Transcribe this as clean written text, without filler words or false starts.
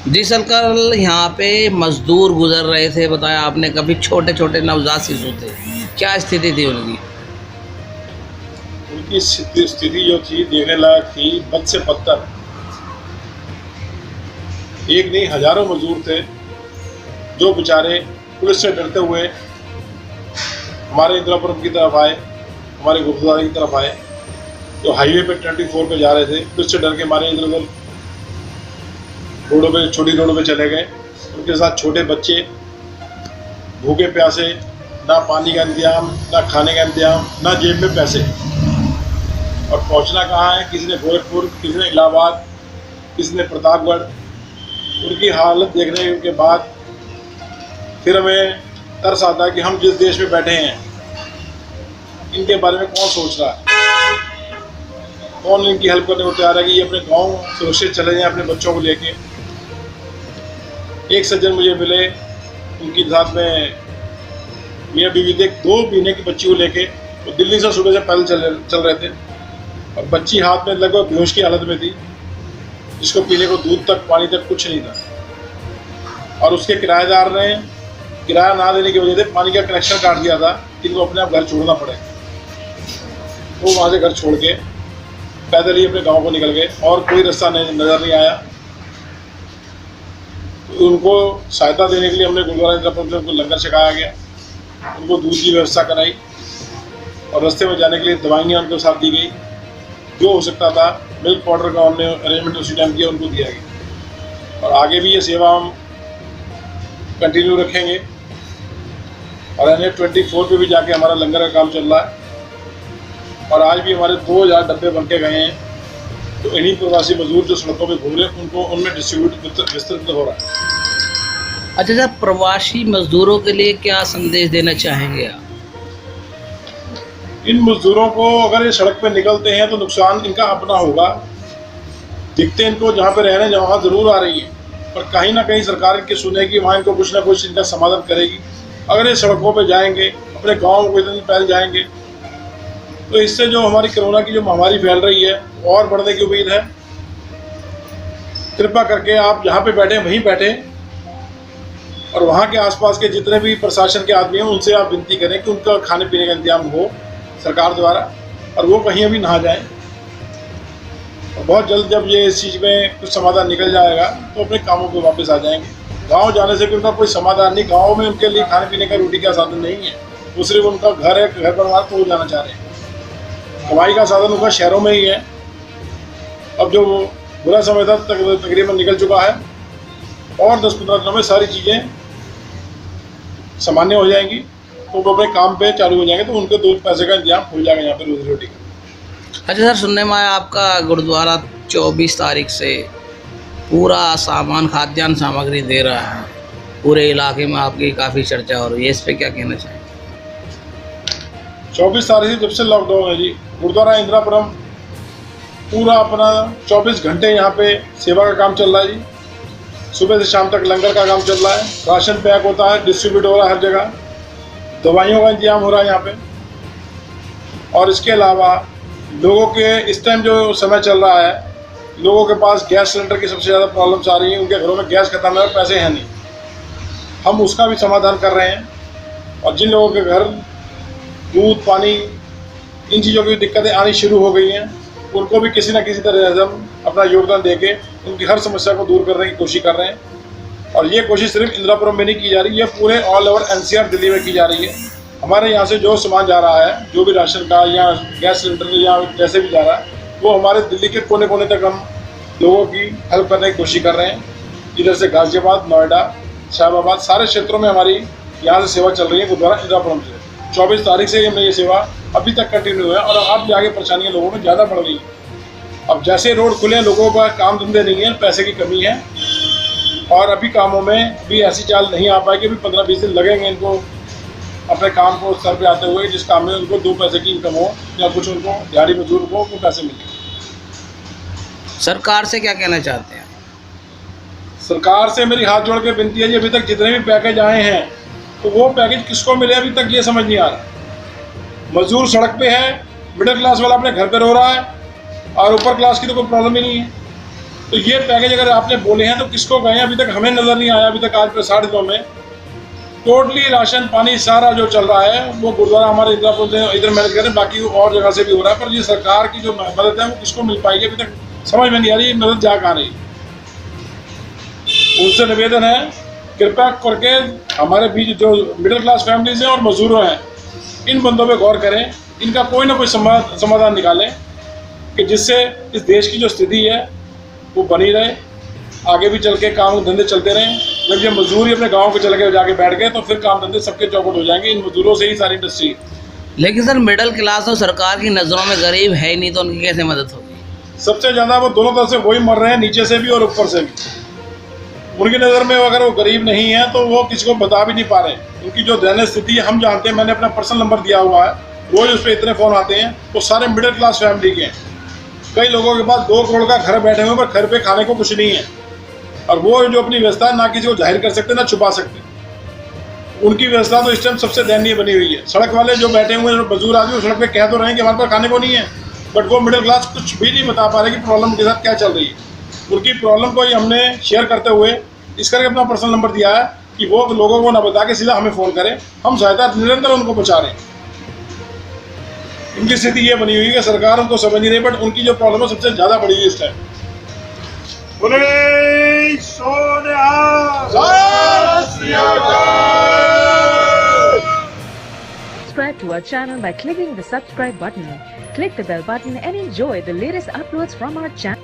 जी sir, कल यहाँ पे मजदूर गुजर रहे थे, बताया आपने, कभी छोटे छोटे नवजात शिशु थे, क्या स्थिति थी उनकी? उनकी स्थिति जो थी देखने लायक थी, बद से बदतर। एक नहीं हजारों मजदूर थे जो बेचारे पुलिस से डरते हुए हमारे इंदिरापुरम की तरफ आए, हमारे गुरुद्वारे की तरफ आए, जो हाईवे पे 24 पे जा रहे थे। पुलिस से डर के मारे इधर उधर रोडों पे, छोटी रोडों पे चले गए। उनके साथ छोटे बच्चे भूखे प्यासे, ना पानी का इंतजाम, ना खाने का इंतजाम, ना जेब में पैसे। और पहुंचना कहाँ है, किसी ने गोरखपुर, किसी ने इलाहाबाद, किसी ने प्रतापगढ़। उनकी हालत देखने के बाद फिर हमें तरस आता है कि हम जिस देश में बैठे हैं इनके बारे में कौन सोच रहा है, कौन इनकी हेल्प करने को तैयार है कि ये अपने गांव सुरक्षित चले जाएं अपने बच्चों को लेके। एक सज्जन मुझे मिले, उनके साथ में मियाँ बीवी थे, 2 महीने की बच्ची को लेके वो दिल्ली से सुबह से पैदल चल रहे थे। और बच्ची हाथ में लगभग बेहोश की हालत में थी, जिसको पीने को दूध तक, पानी तक कुछ नहीं था। और उसके किराएदार ने किराया ना देने की वजह से पानी का कनेक्शन काट दिया था, इनको अपने आप घर छोड़ना पड़े। वो वहाँ से घर छोड़ के पैदल ही अपने गांव को निकल गए और कोई रास्ता नज़र नहीं आया। तो उनको सहायता देने के लिए हमने गुरुद्वारा इंदिरापुरम से उनको लंगर छकाया गया, उनको दूध की व्यवस्था कराई और रास्ते में जाने के लिए दवाइयाँ उनके साथ दी गई। जो हो सकता था मिल्क पाउडर का हमने अरेंजमेंट उसी टाइम किया, उनको दिया गया। और आगे भी ये सेवा हम कंटिन्यू रखेंगे। और NH-24 पे भी जाके हमारा लंगर का काम चल रहा है। और आज भी हमारे 2000 डब्बे बन के गए हैं, तो इन्हीं प्रवासी मजदूर जो सड़कों पे घूम रहे हैं उनको उनमें डिस्ट्रीब्यूट विस्तृत हो रहा है। अच्छा सर, प्रवासी मजदूरों के लिए क्या संदेश देना चाहेंगे आप? इन मजदूरों को अगर ये सड़क पे निकलते हैं तो नुकसान इनका अपना होगा। दिक्कतें इनको जहाँ पे रहने वहाँ ज़रूर आ रही है, पर कहीं ना कहीं सरकार इनकी सुनेगी, वहाँ इनको कुछ ना कुछ इनका समाधान करेगी। अगर ये सड़कों पे जाएंगे, अपने गाँव को इतनी पहले जाएंगे, तो इससे जो हमारी कोरोना की जो महामारी फैल रही है और बढ़ने की उम्मीद है। कृपा करके आप जहाँ पे बैठे वहीं बैठे, और वहाँ के आसपास के जितने भी प्रशासन के आदमी हैं उनसे आप विनती करें कि उनका खाने पीने का इंतजाम हो सरकार द्वारा, और वो कहीं अभी नहा जाएं। और बहुत जल्द जब ये इस चीज़ में कुछ समाधान निकल जाएगा तो अपने कामों पे वापस आ जाएंगे। गांव जाने से उनका कोई समाधान नहीं, गांव में उनके लिए खाने पीने का रोटी का साधन नहीं है, वो सिर्फ उनका घर है, घर परिवार, तो वो जाना चाह रहे हैं। कमाई का साधन उनका शहरों में ही है। अब जो बुरा समय था तकरीबन निकल चुका है, और 10-15 दिनों में सारी चीज़ें सामान्य हो जाएंगी, तो वो अपने काम पे चालू हो जाएंगे, तो उनके 2 पैसे का इंतजाम हो जाएगा यहाँ पे रोजी रोटी का। अच्छा सर, सुनने में आया आपका गुरुद्वारा 24 तारीख से पूरा सामान, खाद्यान्न सामग्री दे रहा है, पूरे इलाके में आपकी काफ़ी चर्चा हो रही है, इस पर क्या कहना चाहेंगे? 24 तारीख से जब से लॉकडाउन है जी, गुरुद्वारा इंदिरापुरम पूरा अपना 24 घंटे यहाँ पे सेवा का काम चल रहा है जी। सुबह से शाम तक लंगर का काम चल रहा है, राशन पैक होता है, डिस्ट्रीब्यूट हो रहा है हर जगह, दवाइयों का इंतजाम हो रहा है यहाँ पे। और इसके अलावा लोगों के इस टाइम जो समय चल रहा है, लोगों के पास गैस सिलेंडर की सबसे ज़्यादा प्रॉब्लम्स आ रही हैं, उनके घरों में गैस खत्म है और पैसे हैं नहीं। हम उसका भी समाधान कर रहे हैं। और जिन लोगों के घर दूध, पानी, इन चीज़ों की दिक्कतें आनी शुरू हो गई हैं, उनको भी किसी न किसी तरह से हम अपना योगदान देके उनकी हर समस्या को दूर करने की कोशिश कर रहे हैं। और ये कोशिश सिर्फ इंदिरापुरम में नहीं की जा रही, ये पूरे ऑल ओवर NCR दिल्ली में की जा रही है। हमारे यहाँ से जो सामान जा रहा है, जो भी राशन का या गैस सिलेंडर या जैसे भी जा रहा है, वो हमारे दिल्ली के कोने कोने तक हम लोगों की हेल्प करने की कोशिश कर रहे हैं। इधर से गाज़ियाबाद, नोएडा, शाहबाद, सारे क्षेत्रों में हमारी यहाँ से सेवा चल रही है गुरुद्वारा इंदिरापुरम से। 24 तारीख से हमने ये सेवा अभी तक कंटिन्यू है, और अब भी आगे परेशानियाँ लोगों में ज़्यादा बढ़ रही हैं। अब जैसे रोड खुले हैं, लोगों का काम धंधे नहीं है, पैसे की कमी है, और अभी कामों में भी ऐसी चाल नहीं आ पाएगी। अभी 15-20 दिन लगेंगे इनको अपने काम को सर पे आते हुए, जिस काम में उनको 2 पैसे की इनकम हो या कुछ उनको दिहाड़ी मजदूर को पैसे मिले। सरकार से क्या कहना चाहते हैं? सरकार से मेरी हाथ जोड़ के विनती है जी, अभी तक जितने भी पैकेज आए हैं, तो वो पैकेज किसको मिले अभी तक ये समझ नहीं आ रहा। मजदूर सड़क पे है, मिडिल क्लास वाला अपने घर पे रो रहा है, और ऊपर क्लास की तो कोई प्रॉब्लम ही नहीं है। तो ये पैकेज अगर आपने बोले हैं तो किसको गए हैं, अभी तक हमें नजर नहीं आया। अभी तक आज 9:30 में टोटली राशन पानी सारा जो चल रहा है वो गुरुद्वारा हमारे इंदिरापुर से इधर मैनेज करें, बाकी और जगह से भी हो रहा है। पर ये सरकार की जो मदद है वो किसको मिल पाएगी, अभी तक समझ में नहीं आ रही मदद जा कहाँ रही। उनसे निवेदन है कृपया करके हमारे बीच जो मिडिल क्लास फैमिलीज हैं और मजदूरों हैं, इन बंदों पे गौर करें, इनका कोई ना कोई समाधान निकालें कि जिससे इस देश की जो स्थिति है वो बनी रहे, आगे भी चल के काम धंधे चलते रहें। जब ये मजदूर ही अपने गाँव के चले गए जाके बैठ गए तो फिर काम धंधे सबके चौपट हो जाएंगे। इन मजदूरों से ही सारी इंडस्ट्री। लेकिन सर मिडिल क्लास और सरकार की नज़रों में गरीब है ही नहीं, तो उनकी कैसे मदद होगी? सबसे ज़्यादा वो दोनों तरफ से वही मर रहे हैं, नीचे से भी और ऊपर से भी। उनकी नज़र में अगर वो गरीब नहीं है तो वो किसी को बता भी नहीं पा रहे। उनकी जो दैनिक स्थिति है हम जानते हैं, मैंने अपना पर्सनल नंबर दिया हुआ है, रोज उस पर इतने फ़ोन आते हैं। वो सारे मिडिल क्लास फैमिली के हैं। कई लोगों के पास 2 करोड़ का घर बैठे हुए पर घर पे खाने को कुछ नहीं है, और वो जो अपनी व्यवस्था है ना किसी को जाहिर कर सकते ना छुपा सकते। उनकी व्यवस्था तो इस टाइम सबसे दयनीय बनी हुई है। सड़क वाले जो बैठे हुए हैं, मजदूर आदमी, सड़क पे कह तो रहे हैं कि हमारे पास खाने को नहीं है, बट वो मिडिल क्लास कुछ भी नहीं बता पा रहे कि प्रॉब्लम के साथ क्या चल रही है। उनकी प्रॉब्लम को ही हमने शेयर करते हुए इस करके अपना पर्सनल नंबर दिया है कि वो लोगों को ना बता के सीधा हमें फ़ोन करें, हम सहायता निरंतर उनको पहुँचा रहे हैं। उनकी स्थिति ये बनी हुई है कि सरकार उनको समझ नहीं रही, बट उनकी जो प्रॉब्लम है सबसे ज़्यादा बड़ी है इस time. Subscribe to our channel by clicking the subscribe button. Click the bell button and enjoy the latest uploads from our channel.